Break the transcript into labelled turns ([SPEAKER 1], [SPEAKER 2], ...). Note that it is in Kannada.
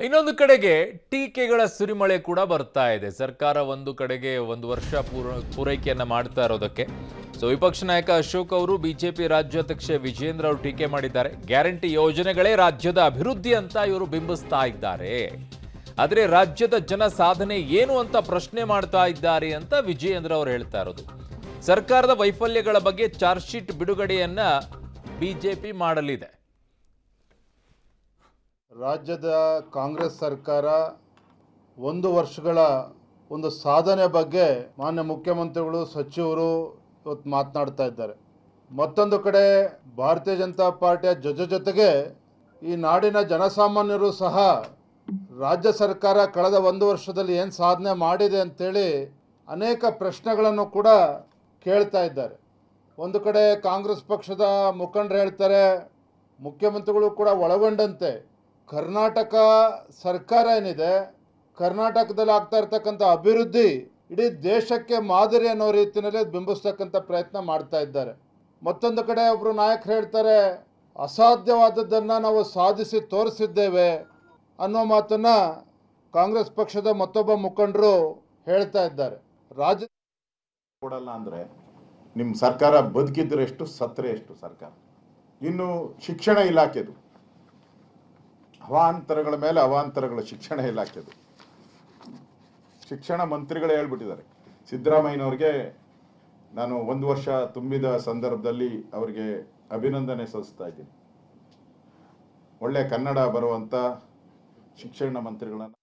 [SPEAKER 1] ಇನ್ನೊಂದು ಕಡೆಗೆ ಟೀಕೆಗಳ ಸುರಿಮಳೆ ಕೂಡ ಬರ್ತಾ ಇದೆ. ಸರ್ಕಾರ ಒಂದು ಕಡೆಗೆ ಒಂದು ವರ್ಷ ಪೂರೈಕೆಯನ್ನ ಮಾಡ್ತಾ ಇರೋದಕ್ಕೆ ವಿಪಕ್ಷ ನಾಯಕ ಅಶೋಕ್ ಅವರು ಬಿಜೆಪಿ ರಾಜ್ಯಾಧ್ಯಕ್ಷ ವಿಜೇಂದ್ರ ಅವರು ಟೀಕೆ ಮಾಡಿದ್ದಾರೆ. ಗ್ಯಾರಂಟಿ ಯೋಜನೆಗಳೇ ರಾಜ್ಯದ ಅಭಿವೃದ್ಧಿ ಅಂತ ಇವರು ಬಿಂಬಿಸ್ತಾ ಇದ್ದಾರೆ. ಆದರೆ ರಾಜ್ಯದ ಜನ ಸಾಧನೆ ಏನು ಅಂತ ಪ್ರಶ್ನೆ ಮಾಡ್ತಾ ಇದ್ದಾರೆ ಅಂತ ವಿಜೇಂದ್ರ ಅವರು ಹೇಳ್ತಾ ಇರೋದು. ಸರ್ಕಾರದ ವೈಫಲ್ಯಗಳ ಬಗ್ಗೆ ಚಾರ್ಜ್ ಶೀಟ್ ಬಿಡುಗಡೆಯನ್ನ ಬಿಜೆಪಿ ಮಾಡಲಿದೆ.
[SPEAKER 2] ರಾಜ್ಯದ ಕಾಂಗ್ರೆಸ್ ಸರ್ಕಾರ ಒಂದು ವರ್ಷಗಳ ಒಂದು ಸಾಧನೆ ಬಗ್ಗೆ ಮಾನ್ಯ ಮುಖ್ಯಮಂತ್ರಿಗಳು ಸಚಿವರು ಇವತ್ತು ಮಾತನಾಡ್ತಾ ಇದ್ದಾರೆ. ಮತ್ತೊಂದು ಕಡೆ ಭಾರತೀಯ ಜನತಾ ಪಾರ್ಟಿಯ ಜೊತೆಗೆ ಈ ನಾಡಿನ ಜನಸಾಮಾನ್ಯರು ಸಹ ರಾಜ್ಯ ಸರ್ಕಾರ ಕಳೆದ ಒಂದು ವರ್ಷದಲ್ಲಿ ಏನು ಸಾಧನೆ ಮಾಡಿದೆ ಅಂತೇಳಿ ಅನೇಕ ಪ್ರಶ್ನೆಗಳನ್ನು ಕೂಡ ಕೇಳ್ತಾ ಇದ್ದಾರೆ. ಒಂದು ಕಡೆ ಕಾಂಗ್ರೆಸ್ ಪಕ್ಷದ ಮುಖಂಡರು ಹೇಳ್ತಾರೆ, ಮುಖ್ಯಮಂತ್ರಿಗಳು ಕೂಡ ಒಳಗೊಂಡಂತೆ ಕರ್ನಾಟಕ ಸರ್ಕಾರ ಏನಿದೆ, ಕರ್ನಾಟಕದಲ್ಲಿ ಆಗ್ತಾ ಇರ್ತಕ್ಕಂಥ ಅಭಿವೃದ್ಧಿ ಇಡೀ ದೇಶಕ್ಕೆ ಮಾದರಿ ಅನ್ನೋ ರೀತಿಯಲ್ಲಿ ಬಿಂಬಿಸ್ತಕ್ಕಂಥ ಪ್ರಯತ್ನ ಮಾಡ್ತಾ ಇದ್ದಾರೆ. ಮತ್ತೊಂದು ಕಡೆ ಒಬ್ಬರು ನಾಯಕರು ಹೇಳ್ತಾರೆ, ಅಸಾಧ್ಯವಾದದ್ದನ್ನು ನಾವು ಸಾಧಿಸಿ ತೋರಿಸಿದ್ದೇವೆ ಅನ್ನೋ ಮಾತನ್ನು ಕಾಂಗ್ರೆಸ್ ಪಕ್ಷದ ಮತ್ತೊಬ್ಬ ಮುಖಂಡರು ಹೇಳ್ತಾ ಇದ್ದಾರೆ. ರಾಜ್ಯ
[SPEAKER 3] ಕೊಡಲ್ಲ ಅಂದರೆ ನಿಮ್ಮ ಸರ್ಕಾರ ಬದುಕಿದ್ರೆ ಎಷ್ಟು, ಸತ್ತರೆ ಎಷ್ಟು ಸರ್ಕಾರ. ಇನ್ನು ಶಿಕ್ಷಣ ಇಲಾಖೆದು ಅವಾಂತರಗಳ ಮೇಲೆ ಅವಾಂತರಗಳು. ಶಿಕ್ಷಣ ಇಲಾಖೆದು ಶಿಕ್ಷಣ ಮಂತ್ರಿಗಳೇ ಹೇಳ್ಬಿಟ್ಟಿದ್ದಾರೆ. ಸಿದ್ದರಾಮಯ್ಯನವ್ರಿಗೆ ನಾನು ಒಂದು ವರ್ಷ ತುಂಬಿದ ಸಂದರ್ಭದಲ್ಲಿ ಅವರಿಗೆ ಅಭಿನಂದನೆ ಸಲ್ಲಿಸ್ತಾ ಇದ್ದೀನಿ. ಒಳ್ಳೆ ಕನ್ನಡ ಬರುವಂಥ ಶಿಕ್ಷಣ ಮಂತ್ರಿಗಳನ್ನು